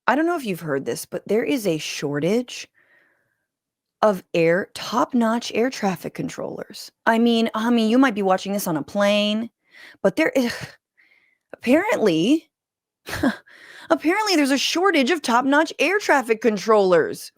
I don't know if you've heard this, but there is a shortage of top-notch air traffic controllers. I mean, you might be watching this on a plane, but there is apparently apparently there's a shortage of top-notch air traffic controllers.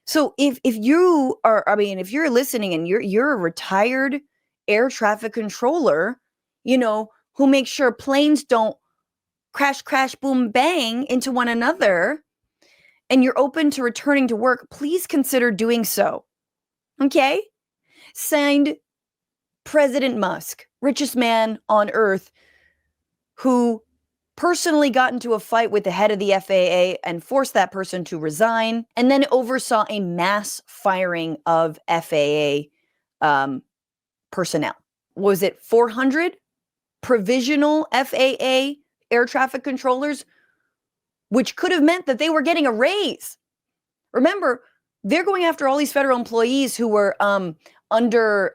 So if you are, if you're listening and you're a retired air traffic controller, who makes sure planes don't crash, crash, boom, bang into one another, and you're open to returning to work, please consider doing so. Okay? Signed, President Musk, richest man on earth, who personally got into a fight with the head of the FAA and forced that person to resign, and then oversaw a mass firing of FAA personnel. Was it 400 provisional FAA air traffic controllers, which could have meant that they were getting a raise? Remember, they're going after all these federal employees who were under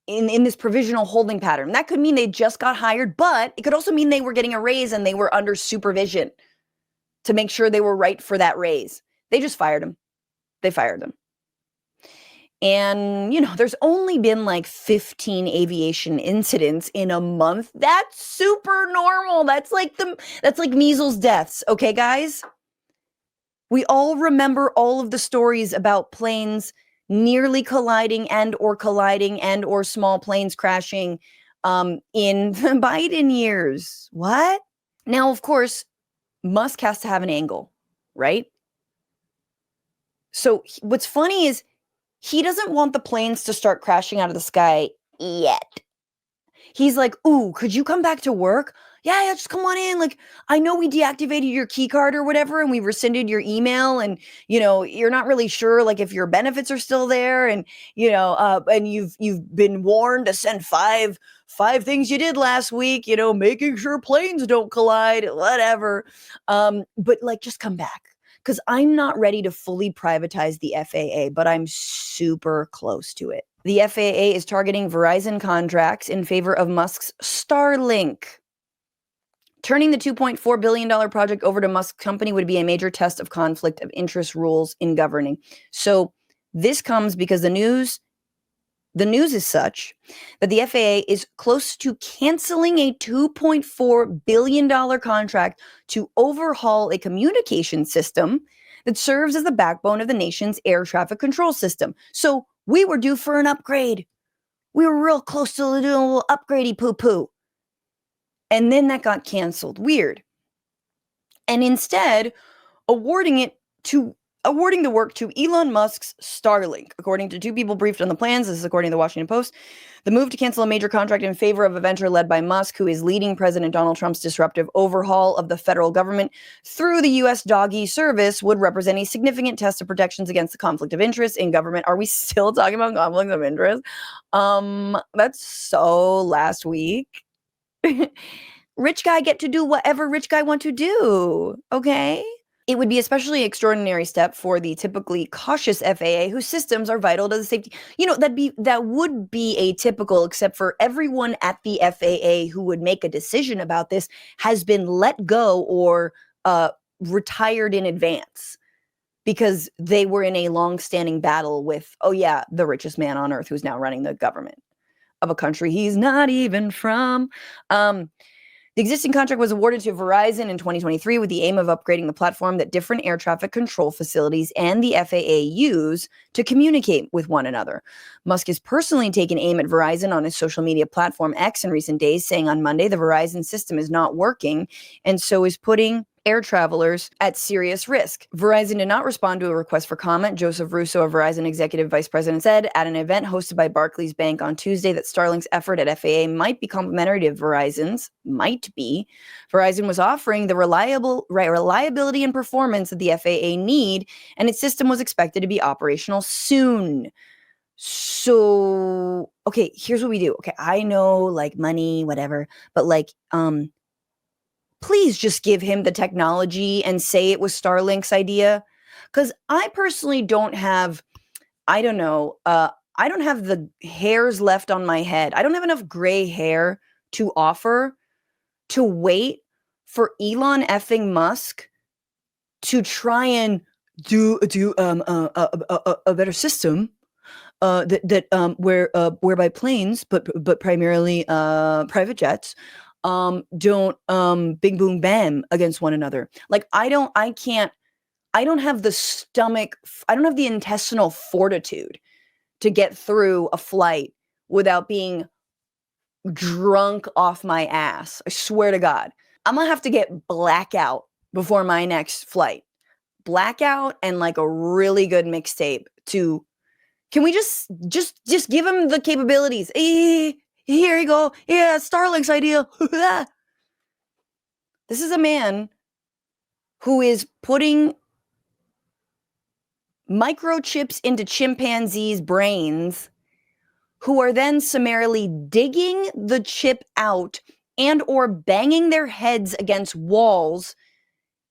in this provisional holding pattern. That could mean they just got hired, but it could also mean they were getting a raise and they were under supervision to make sure they were right for that raise. They just fired them. They fired them. And, there's only been like 15 aviation incidents in a month. That's super normal. That's like measles deaths. Okay, guys? We all remember all of the stories about planes nearly colliding and or small planes crashing in the Biden years. What? Now, of course, Musk has to have an angle, right? So what's funny is he doesn't want the planes to start crashing out of the sky yet. He's like, ooh, could you come back to work? Yeah, just come on in. Like, I know we deactivated your key card or whatever, and we rescinded your email, and you're not really sure like if your benefits are still there, and and you've been warned to send five things you did last week, making sure planes don't collide, whatever. But like, just come back. Because I'm not ready to fully privatize the FAA, but I'm super close to it. The FAA is targeting Verizon contracts in favor of Musk's Starlink. Turning the $2.4 billion project over to Musk's company would be a major test of conflict of interest rules in governing. So this comes because the news is such that the FAA is close to canceling a $2.4 billion contract to overhaul a communication system that serves as the backbone of the nation's air traffic control system. So we were due for an upgrade. We were real close to doing a little upgradey poo-poo. And then that got canceled. Weird. And instead, awarding the work to Elon Musk's Starlink. According to two people briefed on the plans, this is according to the Washington Post, the move to cancel a major contract in favor of a venture led by Musk, who is leading President Donald Trump's disruptive overhaul of the federal government through the U.S. DOGE service, would represent a significant test of protections against the conflict of interest in government. Are we still talking about conflict of interest? That's so last week. Rich guy get to do whatever rich guy want to do, okay? It would be especially extraordinary step for the typically cautious FAA, whose systems are vital to the safety. That would be atypical, except for everyone at the FAA who would make a decision about this has been let go or retired in advance because they were in a long-standing battle with, the richest man on earth who's now running the government of a country he's not even from. The existing contract was awarded to Verizon in 2023 with the aim of upgrading the platform that different air traffic control facilities and the FAA use to communicate with one another. Musk has personally taken aim at Verizon on his social media platform X in recent days, saying on Monday the Verizon system is not working and so is putting air travelers at serious risk. Verizon did not respond to a request for comment. Joseph Russo, a Verizon executive vice president, said at an event hosted by Barclays Bank on Tuesday that Starlink's effort at FAA might be complementary to Verizon's. Might be. Verizon was offering the reliability and performance that the FAA need, and its system was expected to be operational soon. So, okay, here's what we do. Okay, I know, like, money, whatever, but please just give him the technology and say it was Starlink's idea. Because I personally don't have, I don't have the hairs left on my head. I don't have enough gray hair to offer to wait for Elon effing Musk to try and do a better system whereby planes, but primarily private jets, don't bing boom bam against one another. Like I don't have the stomach, I don't have the intestinal fortitude to get through a flight without being drunk off my ass. I swear to God. I'm gonna have to get blackout before my next flight. Blackout and like a really good mixtape to, can we just give him the capabilities? Here you go. Yeah, Starlink's idea. This is a man who is putting microchips into chimpanzees' brains, who are then summarily digging the chip out and or banging their heads against walls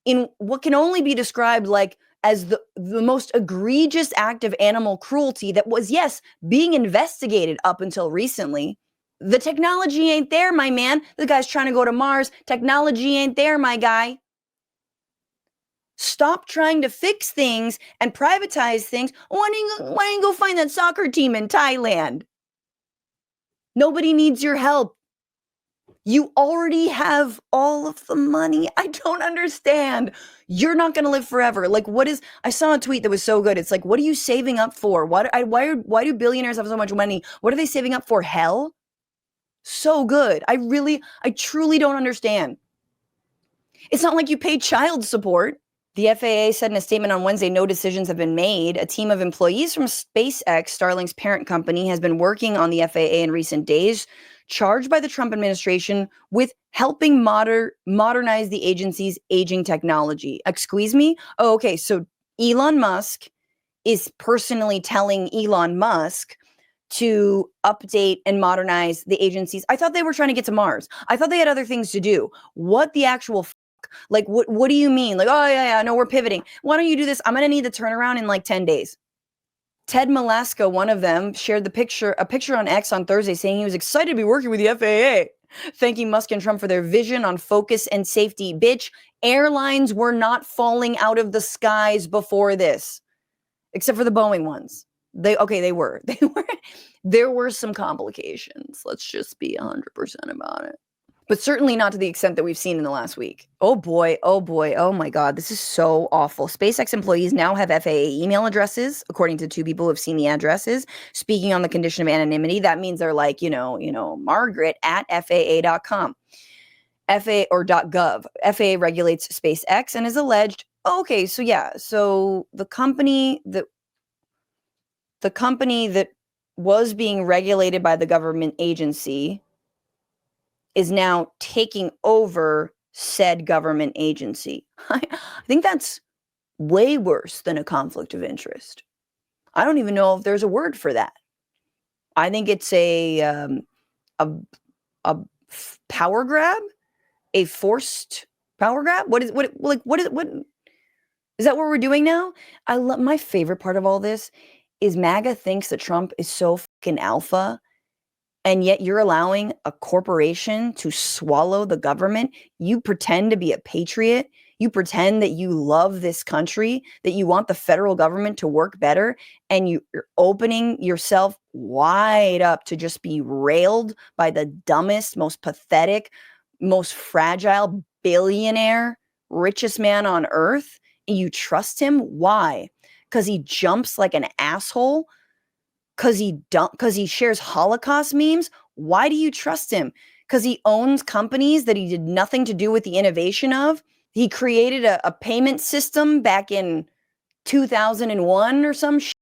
in what can only be described like as the most egregious act of animal cruelty that was, yes, being investigated up until recently. The technology ain't there, my man. The guy's trying to go to Mars. Technology ain't there, my guy. Stop trying to fix things and privatize things. Why don't you go find that soccer team in Thailand? Nobody needs your help. You already have all of the money. I don't understand. You're not going to live forever. Like, I saw a tweet that was so good. It's like, what are you saving up for? Why do billionaires have so much money? What are they saving up for? Hell? So good. I truly don't understand. It's not like you pay child support. The FAA said in a statement on Wednesday, no decisions have been made. A team of employees from SpaceX, Starlink's parent company, has been working on the FAA in recent days, charged by the Trump administration with helping modernize the agency's aging technology. Excuse me? Oh, okay. So Elon Musk is personally telling Elon Musk to update and modernize the agencies. I thought they were trying to get to Mars. I thought they had other things to do. What the actual like, what do you mean? Like, oh, yeah, no, we're pivoting. Why don't you do this? I'm going to need the turnaround in like 10 days. Ted Malaska, one of them, shared a picture on X on Thursday saying he was excited to be working with the FAA, thanking Musk and Trump for their vision on focus and safety. Bitch, airlines were not falling out of the skies before this, except for the Boeing ones. They were. There were some complications. Let's just be 100% about it. But certainly not to the extent that we've seen in the last week. Oh boy, oh my God, this is so awful. SpaceX employees now have FAA email addresses, according to two people who have seen the addresses. Speaking on the condition of anonymity, that means they're like, Margaret at FAA.com. FAA or .gov. FAA regulates SpaceX and is alleged, so the company that was being regulated by the government agency is now taking over said government agency. I think that's way worse than a conflict of interest. I don't even know if there's a word for that. I think it's a power grab, a forced power grab. What is that what we're doing now? My favorite part of all this is MAGA thinks that Trump is so fucking alpha. And yet you're allowing a corporation to swallow the government. You pretend to be a patriot. You pretend that you love this country, that you want the federal government to work better. And you're opening yourself wide up to just be railed by the dumbest, most pathetic, most fragile billionaire, richest man on earth. And you trust him? Why? Because he jumps like an asshole? Because he shares Holocaust memes? Why do you trust him? Because he owns companies that he did nothing to do with the innovation of? He created a payment system back in 2001 or some shit?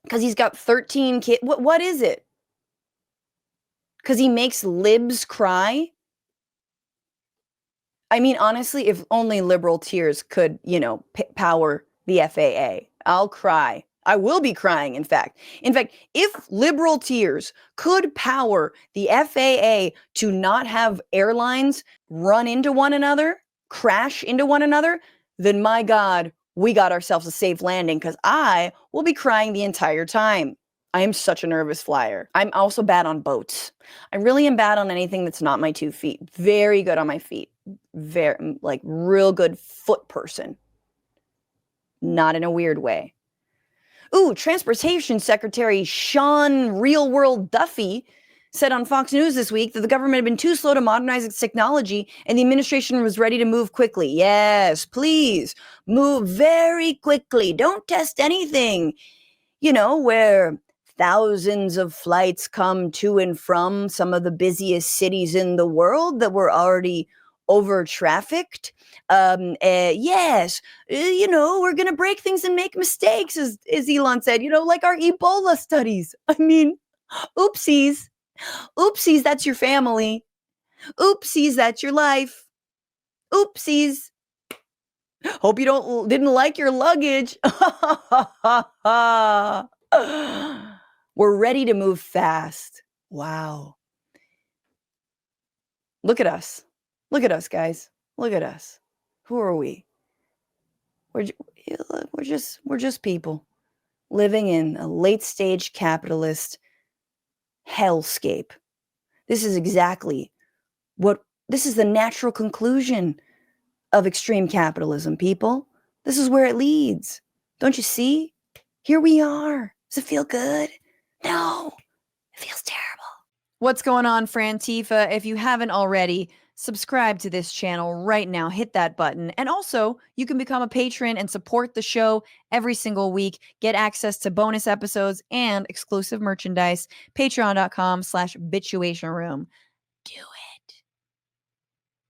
Because he's got 13 kids? What is it? Because he makes libs cry? I mean, honestly, if only liberal tears could, power the FAA, I'll cry. I will be crying, in fact. If liberal tears could power the FAA to not have airlines run into one another, crash into one another, then my God, we got ourselves a safe landing, because I will be crying the entire time. I am such a nervous flyer. I'm also bad on boats. I really am bad on anything that's not my 2 feet. Very good on my feet. Very, like, real good foot person. Not in a weird way. Ooh, Transportation Secretary Sean Real World Duffy said on Fox News this week that the government had been too slow to modernize its technology and the administration was ready to move quickly. Yes, please move very quickly. Don't test anything. You know, where thousands of flights come to and from some of the busiest cities in the world that were already over trafficked. Yes, you know, we're going to break things and make mistakes, as Elon said, you know, like our Ebola studies. I mean, oopsies. Oopsies, that's your family. Oopsies, that's your life. Oopsies. Hope you didn't like your luggage. We're ready to move fast. Wow. Look at us. Look at us, guys. Look at us. Who are we? We're just people living in a late stage capitalist hellscape. This is exactly this is the natural conclusion of extreme capitalism, people. This is where it leads. Don't you see? Here we are. Does it feel good? No, it feels terrible. What's going on, Frantifa? If you haven't already, subscribe to this channel right now. Hit that button. And also, you can become a patron and support the show every single week. Get access to bonus episodes and exclusive merchandise. Patreon.com/bitchuationroom. Do